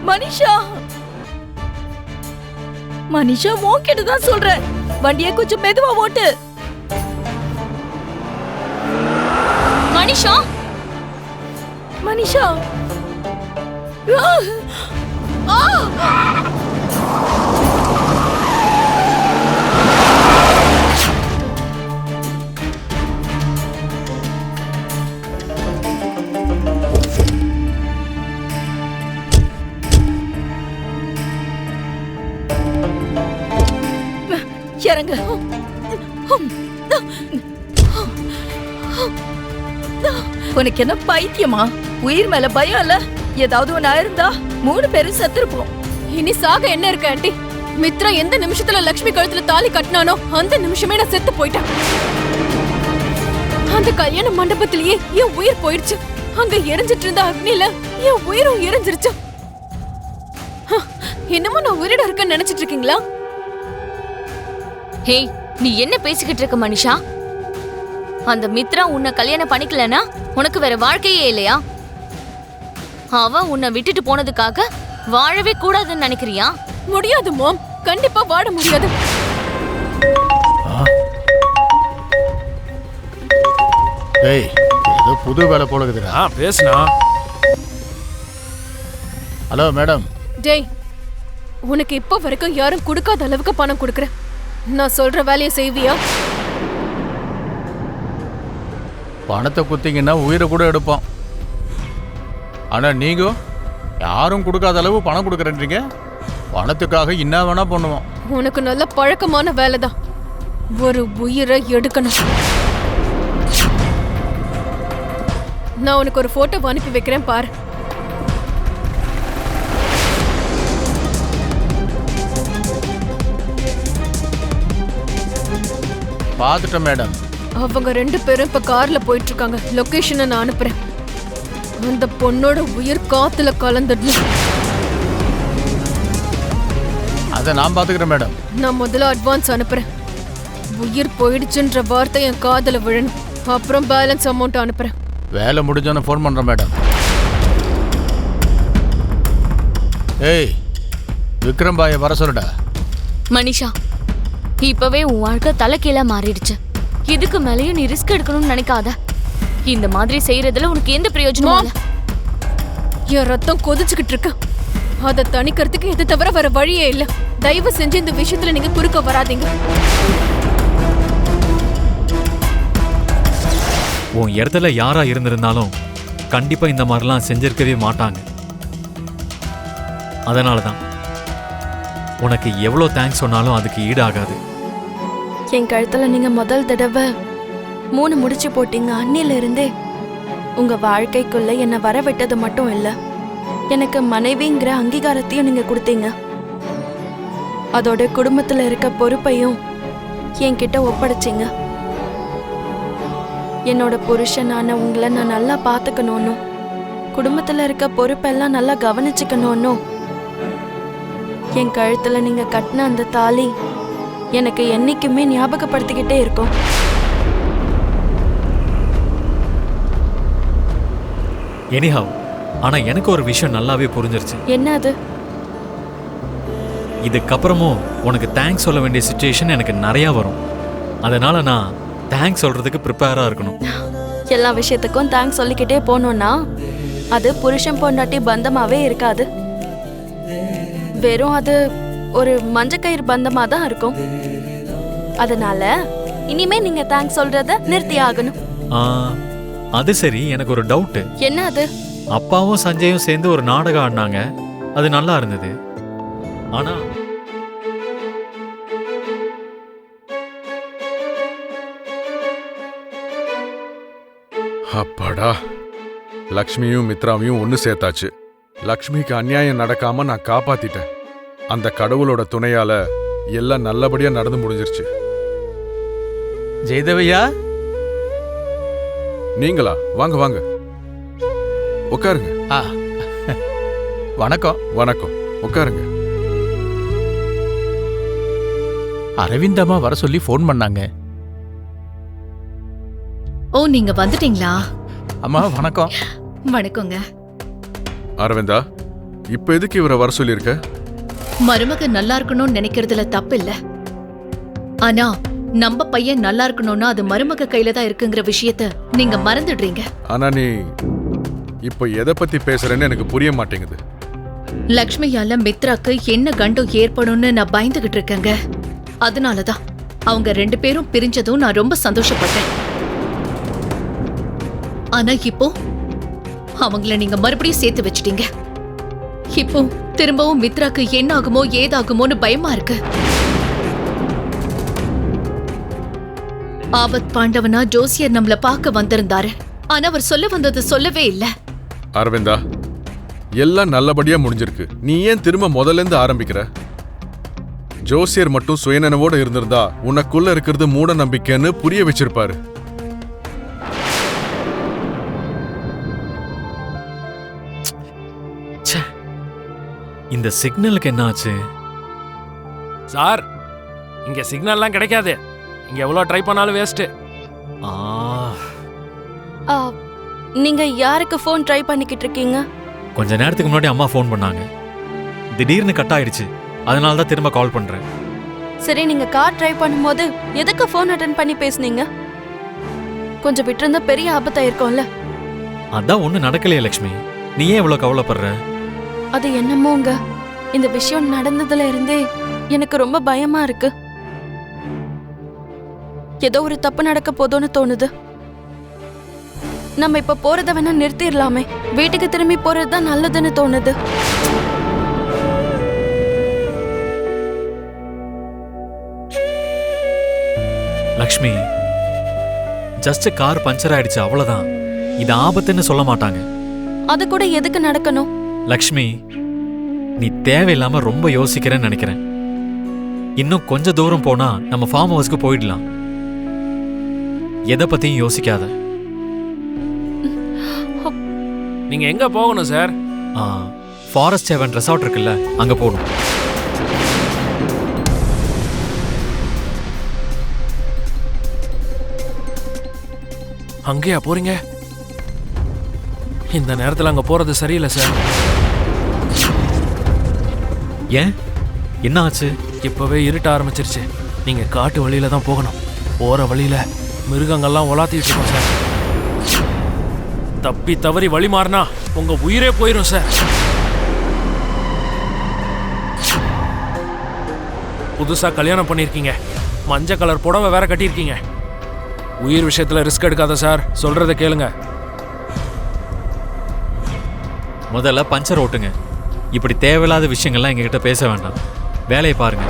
மனிஷா, மனிஷா உன்கிட்ட தான் சொல்றேன், வண்டியை கொஞ்சம் மெதுவா ஓட்டு. மனிஷா, மனிஷா, இறங்க. உனக்கு என்ன பைத்தியமா? உயிர் மேல பயம் இல்ல? ஏதாவது ஒண்ணு ஆயிருந்தா 3 பேரும் செத்துருப்போம். இனி சாக என்ன இருக்கு ஆண்டி? மித்ரா எந்த நிமிஷத்துல லக்ஷ்மி கழுத்துல தாலி கட்டினானோ அந்த நிமிஷமே நான் செத்து போயிட்டேன். அந்த கல்யாண மண்டபத்திலேயே என் உயிர் போயிடுச்சு. அங்க எரிஞ்சிட்டு இருந்த அக்னில என் உயிரும் எரிஞ்சிருச்சு. என்னமோ நான் உயிரோட இருக்கேன்னு நினைச்சிட்டு இருக்கீங்களா? ஹே, நீ என்ன பேசிக்கிட்டு இருக்க மனிஷா? அந்த மித்ரா உன்னை கல்யாணம் பண்ணிக்கலனா உனக்கு வேற வாழ்க்கையே இல்லையா? அவ உன்னை விட்டுட்டு போனதுக்காக வாழவே கூடாதுன்னு நினைக்கிறியா? முடியாது மாம், கண்டிப்பா வாழ முடியாது. ஏய், ஏதோ புது வேலை போல இருக்குதுடா. பேசுனா. Hello madam. டேய், உனக்கு இப்ப வரைக்கும் யாரும் கொடுக்காத அளவுக்கு பணம் கொடுக்கறேன். நான் சொல்ற வேலையை செய்வியா? பணத்தை குத்திங்கன்னா உயிரை கூட எடுப்போம். ஆனா நீங்க யாரும் கொடுக்காத அளவு பணம் கொடுக்குறீங்க. பணத்துக்காக என்ன வேணா பண்ணுவோம். உனக்கு நல்ல பழக்கமான வேலைதான். ஒரு உயிரை எடுக்கணும். நான் உனக்கு ஒரு போட்டோ அனுப்பி வைக்கிறேன், பாரு. பார்த்துட்டேன் மேடம். அவங்க 2 பேரும் இப்ப கார்ல போயிட்டு இருக்காங்க. லொகேஷனை நான் அனுப்புறேன். அந்த பொண்ணோட உயிர் காத்துல கலந்துடணும். அதை நான் பார்த்துக்கிறேன் மேடம். நான் முதல்ல அட்வான்ஸ் அனுப்புறேன். உயிர் போயிடுச்சுன்ற வார்த்தை என் காதுல விழணும். அப்புறம் பேலன்ஸ் அமௌண்ட் அனுப்புறேன். வேலை முடிஞ்சோன்னு ஃபோன் பண்ணுறேன் மேடம். ஏய், விக்ரம் பாயை வர சொல்லுடா. மனிஷா, இப்பவே உன் வாழ்க்கை தலைகீழா மாறிடுச்சு. இதுக்கு மேலேயும் நீ ரிஸ்க் எடுக்கணும்னு நினைக்காத. இந்த மாதிரி செய்யறதுல உனக்கு எந்த பிரயோஜனமும் இல்ல. என் ரத்தம் கொதிச்சுக்கிட்டு இருக்கு. அதை தணிக்கிறதுக்கு இது தவிர வேற வழியே இல்ல. தயவு செஞ்சு இந்த விஷயத்துல நீங்க குறுக்க வராதீங்க. உன் இடத்துல யாரா இருந்திருந்தாலும் கண்டிப்பா இந்த மாதிரிலாம் செஞ்சிருக்கவே மாட்டாங்க. அதனாலதான் உனக்கு எவ்வளவு தேங்க்ஸ் சொன்னாலும் அதுக்கு ஈடாகாது. என் கழுத்துல நீங்க முதல் தடவை 3 முடிச்சு போட்டீங்க. அன்னில இருந்தே உங்க வாழ்க்கைக்குள்ள என்னை வர விட்டது மட்டும் இல்ல, எனக்கு மனைவிங்கிற அங்கீகாரத்தையும் நீங்க கொடுத்தீங்க. அதோட குடும்பத்துல இருக்க பொறுப்பையும் என்கிட்ட ஒப்படைச்சிங்க. என்னோட புருஷனான உங்களை நான் நல்லா பாத்துக்கணும்னு, குடும்பத்துல இருக்க பொறுப்பெல்லாம் நல்லா கவனிச்சுக்கணும்னு என் கழுத்துல நீங்க கட்டின அந்த தாலி எனக்கு என்னைக்குமே ஞாபகப்படுத்திக்கிட்டே இருக்கும். எனிஹவ், ஆனா எனக்கு ஒரு விஷயம் நல்லாவே புரிஞ்சிருச்சு. என்ன அது? இதுக்கப்புறமும் உனக்கு தேங்க்ஸ் சொல்ல வேண்டிய சிச்சுவேஷன் எனக்கு நிறைய வரும். அதனால நான் தேங்க்ஸ் சொல்றதுக்கு ப்ரிப்பேரா இருக்கணும். எல்லா விஷயத்துக்கும் தேங்க்ஸ் சொல்லிக்கிட்டே போனோம்னா அது புருஷன் பொண்டாட்டி பந்தமாவே இருக்காது. வெறும் அது ஒரு மஞ்சக்கயிறு பந்தமா தான் இருக்கும். அதனால இனிமே நீங்க தேங்க்ஸ் சொல்றத நிறுத்தி ஆகணும். அது சரி, எனக்கு ஒரு டவுட். என்ன அது? அப்பாவும் சஞ்சயும் சேர்ந்து ஒரு நாடகம் ஆடினாங்க. அது நல்லா இருந்தது. ஆனா அப்பாடா, லக்ஷ்மியும் மித்ராவையும் ஒன்னு சேர்த்தாச்சு. லக்ஷ்மிக்கு அநியாயம் நடக்காம நான் காப்பாத்திட்டேன். அந்த கடவுளோட துணையால எல்லாம் நல்லபடியா நடந்து முடிஞ்சிருச்சு. ஜெயதேவையா, நீங்களா? வாங்க வாங்க, உட்காருங்க. வணக்கம். வணக்கம், உட்காருங்க. அரவிந்த் அம்மா வர சொல்லி ஃபோன் பண்ணாங்க. ஓ, நீங்க வந்துட்டீங்களா? அம்மா வணக்கம். வணக்கங்க. அரவிந்தா, இப்ப எதுக்கு இவரை வர சொல்லியிருக்க? மருமக நல்லா இருக்கணும்னு நினைக்கிறதுல தப்பு இல்ல. ஆனா நம்ம பையன் நல்லா இருக்கணும்னா அது மருமக கையில தான் இருக்குங்கிற விஷயத்த நீங்க மறந்துடுறீங்க. ஆனா நீ இப்ப எதை பத்தி பேசுறேன்னு எனக்கு புரிய மாட்டேங்குது. லக்ஷ்மியால மித்ராக்கு என்ன கண்டம் ஏற்படும்னு நான் பயந்துகிட்டு இருக்கேங்க. அதனாலதான் அவங்க 2 பேரும் பிரிஞ்சதும் நான் ரொம்ப சந்தோஷப்பட்டேன். ஆனா இப்போ அவங்கள நீங்க மறுபடியும் சேர்த்து வச்சிட்டீங்க. இப்போ திரும்பவும் மித்ராக்கு என்ன ஆகுமோ ஏதாகுமோன்னு பயமா இருக்கு. ஆபத் பாண்டவனா ஜோசியர் நம்மள பார்க்க வந்திருந்தாரு. ஆனா அவர் சொல்ல வந்தது சொல்லவே இல்ல. அரவிந்தா, எல்லாம் நல்லபடியா முடிஞ்சிருக்கு. நீ ஏன் திரும்ப முதல்ல இருந்து ஆரம்பிக்கிற? ஜோசியர் மட்டும் சுயநனவோட இருந்திருந்தா உனக்குள்ள இருக்கிறது மூட நம்பிக்கைன்னு புரிய வச்சிருப்பாரு. இந்த சிக்னலுக்கு என்ன ஆச்சு? சார், இங்க சிக்னல்லாம் கிடைக்காது. இங்க எவ்வளவு ட்ரை பண்ணாலும் வேஸ்ட். நீங்க யாருக்கு ஃபோன் ட்ரை பண்ணிக்கிட்டு இருக்கீங்க? கொஞ்ச நேரத்துக்கு முன்னாடி அம்மா ஃபோன் பண்ணாங்க. திடீர்னு கட் ஆயிடுச்சு. அதனால தான் திரும்ப கால் பண்றேன். சரி, நீங்க கார் ட்ரை பண்ணும்போது எதுக்கு ஃபோன் அட்டெண்ட் பண்ணி பேசுனீங்க? கொஞ்சம் விட்டுருந்தா பெரிய ஆபத்தாயிருக்கும்ல. அதான் ஒண்ணு நடக்கலையே லக்ஷ்மி. நீ ஏன் இவ்வளவு கவலைப்படுற? அது என்னமோங்க, இந்த விஷயம் நடந்ததுல இருந்தே எனக்கு ரொம்ப பயமா இருக்கு. ஏதோ ஒரு தப்பு நடக்க போதோன்னு தோணுது. நம்ம இப்ப போறத வேணா நிறுத்திடலாமே. வீட்டுக்கு திரும்பி போறதுதான் நல்லதுன்னு தோணுது. லக்ஷ்மி, ஜஸ்ட் கார் பஞ்சர் ஆயிடுச்சு, அவ்வளவுதான். இது ஆபத்துன்னு சொல்ல மாட்டாங்க. அது கூட எதுக்கு நடக்கணும்? லக்ஷ்மி, நீ தேவையில்லாம ரொம்ப யோசிக்கிறேன்னு நினைக்கிறேன். இன்னும் கொஞ்ச தூரம் போனா நம்ம ஃபார்ம் ஹவுஸ்க்கு போயிடலாம். எதை பத்தியும் யோசிக்காத. நீங்க எங்க போகணும் சார்? ஃபாரஸ்ட் ஹெவன் ரெசார்ட் இருக்குல்ல, அங்க போகணும். அங்கேயா போறீங்க? இந்த நேரத்துல அங்க போறது சரியில்லை சார். ஏன், என்ன ஆச்சு? இப்பவே இருட்ட ஆரம்பிச்சிருச்சு. நீங்க காட்டு வழியில தான் போகணும். போற வழியில மிருகங்கள்லாம் உலாத்திட்டு இருக்கோம் சார். தப்பி தவறி வழி மாறினா உங்க உயிரே போயிடும் சார். புதுசா கல்யாணம் பண்ணிருக்கீங்க, மஞ்சள் கலர் புடவை வேற கட்டியிருக்கீங்க. உயிர் விஷயத்துல ரிஸ்க் எடுக்காத சார். சொல்றத கேளுங்க. முதல்ல பஞ்சர் ஓட்டுங்க. இப்படி தேவையில்லாத விஷயங்கள்லாம் எங்ககிட்ட பேச வேண்டாம். வேலையை பாருங்க.